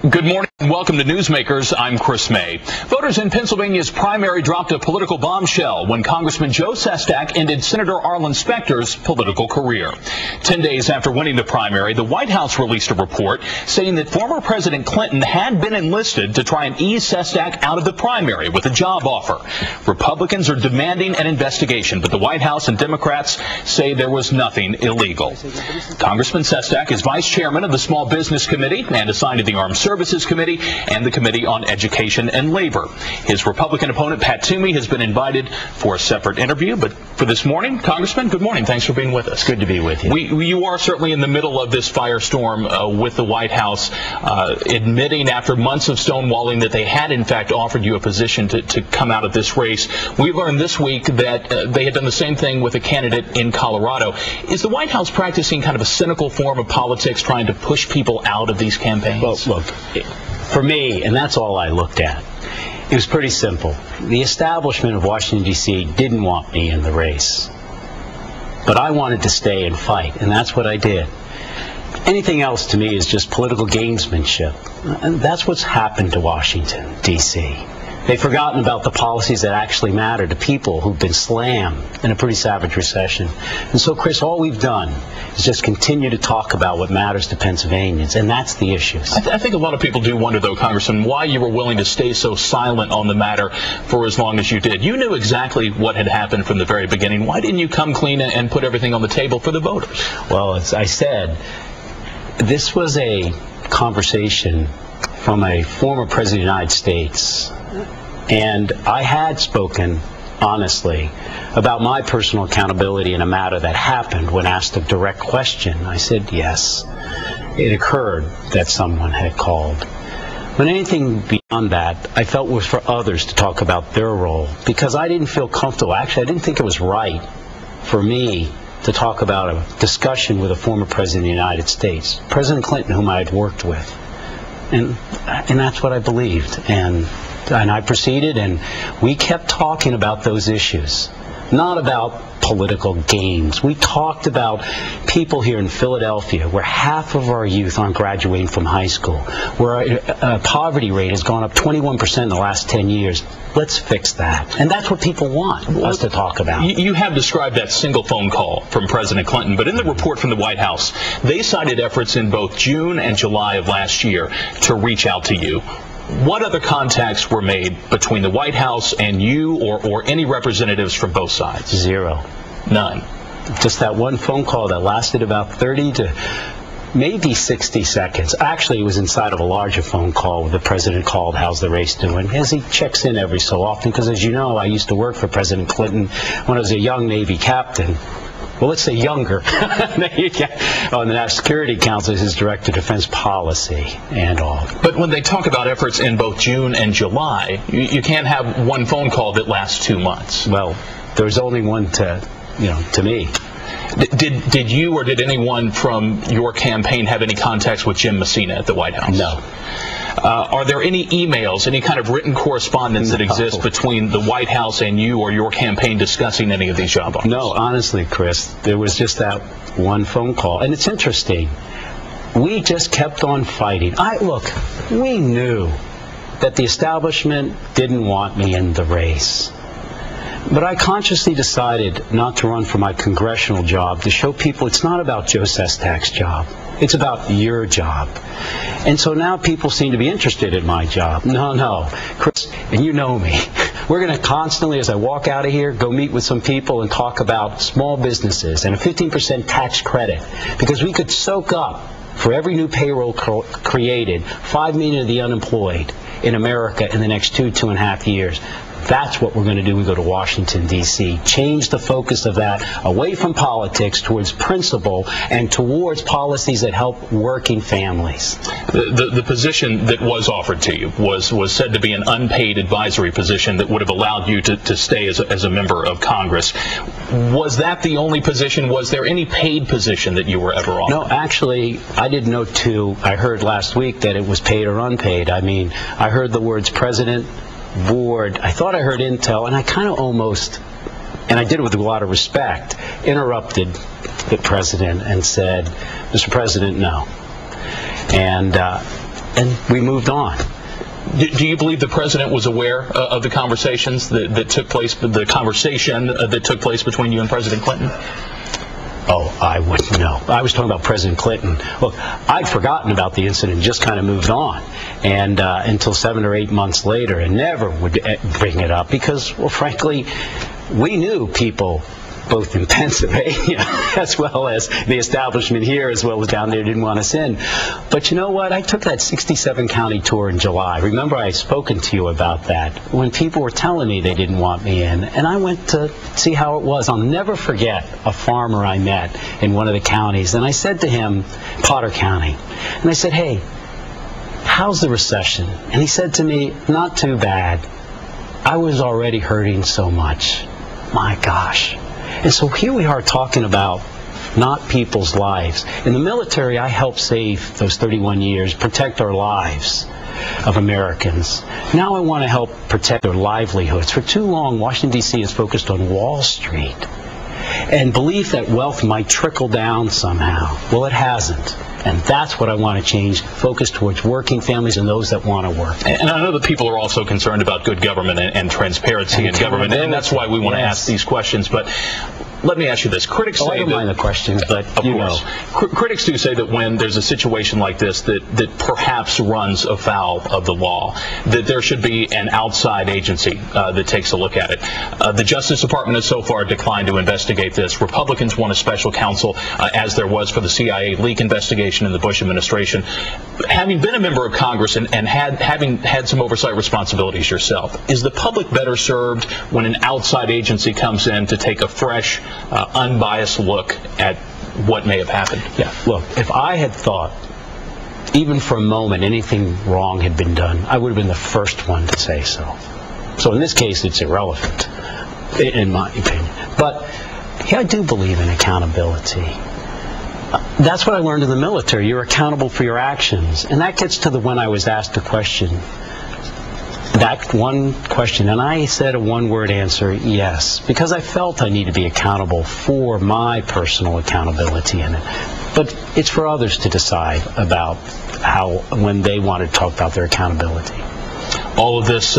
Good morning and welcome to Newsmakers. I'm Chris May. Voters in Pennsylvania's primary dropped a political bombshell when Congressman Joe Sestak ended Senator Arlen Specter's political career. 10 days after winning the primary, the White House released a report saying that former President Clinton had been enlisted to try and ease Sestak out of the primary with a job offer. Republicans are demanding an investigation, but the White House and Democrats say there was nothing illegal. Congressman Sestak is vice chairman of the Small Business Committee and assigned to the Armed Services Committee and the Committee on Education and Labor. His Republican opponent, Pat Toomey, has been invited for a separate interview. But for this morning, Congressman, good morning. Thanks for being with us. Good to be with you. You are certainly in the middle of this firestorm with the White House, admitting after months of stonewalling that they had, in fact, offered you a position to come out of this race. We learned this week that they had done the same thing with a candidate in Colorado. Is the White House practicing kind of a cynical form of politics, trying to push people out of these campaigns? Well, look, for me, and that's all I looked at, it was pretty simple. The establishment of Washington, D.C. didn't want me in the race. But I wanted to stay and fight, and that's what I did. Anything else to me is just political gamesmanship. And that's what's happened to Washington, D.C. They've forgotten about the policies that actually matter to people who've been slammed in a pretty savage recession. And so, Chris, all we've done is just continue to talk about what matters to Pennsylvanians, and that's the issues. I think a lot of people do wonder, though, Congressman, why you were willing to stay so silent on the matter for as long as you did. You knew exactly what had happened from the very beginning. Why didn't you come clean and put everything on the table for the voters? Well, as I said, this was a conversation from a former president of the United States. And I had spoken honestly about my personal accountability in a matter that happened. When asked a direct question, I said yes. It occurred that someone had called. But anything beyond that, I felt was for others to talk about their role, because I didn't feel comfortable. Actually, I didn't think it was right for me to talk about a discussion with a former president of the United States, President Clinton, whom I had worked with. And that's what I believed. And I proceeded, and we kept talking about those issues, not about political games. We talked about people here in Philadelphia where half of our youth aren't graduating from high school, where our poverty rate has gone up 21% in the last 10 years. Let's fix that. And that's what people want us to talk about. You have described that single phone call from President Clinton, but in the report from the White House, they cited efforts in both June and July of last year to reach out to you. What other contacts were made between the White House and you or any representatives from both sides? Zero. None. Just that one phone call that lasted about 30 to maybe 60 seconds. Actually, it was inside of a larger phone call where the president called, "How's the race doing?" As he checks in every so often, because as you know, I used to work for President Clinton when I was a young Navy captain. Well, let's say younger, on the National Security Council as his Director of Defense Policy and all. But when they talk about efforts in both June and July, you can't have one phone call that lasts 2 months. Well, there was only one to me. Did you or did anyone from your campaign have any contacts with Jim Messina at the White House? No. Are there any emails, any kind of written correspondence that exists between the White House and you or your campaign discussing any of these job offers? No, honestly, Chris, there was just that one phone call. And it's interesting. We just kept on fighting. Look, we knew that the establishment didn't want me in the race. But I consciously decided not to run for my congressional job, to show people it's not about Joe Sestak's job. It's about your job. And so now people seem to be interested in my job. No, Chris, and you know me. We're going to constantly, as I walk out of here, go meet with some people and talk about small businesses and a 15% tax credit. Because we could soak up, for every new payroll created, 5 million of the unemployed in America in the next 2.5 years. That's what we're going to do. We go to Washington, D.C. Change the focus of that away from politics towards principle and towards policies that help working families. The position that was offered to you was said to be an unpaid advisory position that would have allowed you to stay as a member of Congress. Was that the only position? Was there any paid position that you were ever offered? No, actually, I didn't know too. I heard last week that it was paid or unpaid. I mean, I heard the words president, board. I thought I heard intel, and I kind of almost, and I did it with a lot of respect, interrupted the president and said, "Mr. President, no. And we moved on. Do you believe the president was aware of the conversations that took place, the conversation that took place between you and President Clinton? Oh, I wouldn't know. I was talking about President Clinton. Look, I'd forgotten about the incident, just kind of moved on, and until 7 or 8 months later, and never would bring it up because, well, frankly, we knew people both in Pennsylvania as well as the establishment here as well as down there didn't want us in. But you know what? I took that 67 county tour in July. Remember, I had spoken to you about that when people were telling me they didn't want me in, and I went to see how it was. I'll never forget a farmer I met in one of the counties, and I said to him, Potter County, and I said, hey, how's the recession? And he said to me, not too bad. I was already hurting so much. My gosh. And so here we are talking about not people's lives. In the military, I helped save those 31 years, protect our lives of Americans. Now I want to help protect their livelihoods. For too long, Washington, D.C. is focused on Wall Street and belief that wealth might trickle down somehow. Well, it hasn't. And that's what I want to change, focus towards working families and those that want to work. And I know that people are also concerned about good government and transparency in government, and that's why we want to ask these questions. But let me ask you this. Critics say I don't mind the questions, but of course. Critics do say that when there's a situation like this that perhaps runs afoul of the law, that there should be an outside agency that takes a look at it. The Justice Department has so far declined to investigate this. Republicans want a special counsel, as there was for the CIA leak investigation in the Bush administration. Having been a member of Congress and having had some oversight responsibilities yourself, is the public better served when an outside agency comes in to take a fresh, unbiased look at what may have happened? Yeah, look, if I had thought, even for a moment, anything wrong had been done, I would have been the first one to say so. So in this case, it's irrelevant, in my opinion. But yeah, I do believe in accountability. That's what I learned in the military. You're accountable for your actions. And that gets to when I was asked a question. That one question, and I said a one-word answer, yes, because I felt I need to be accountable for my personal accountability in it. But it's for others to decide about when they want to talk about their accountability. All of this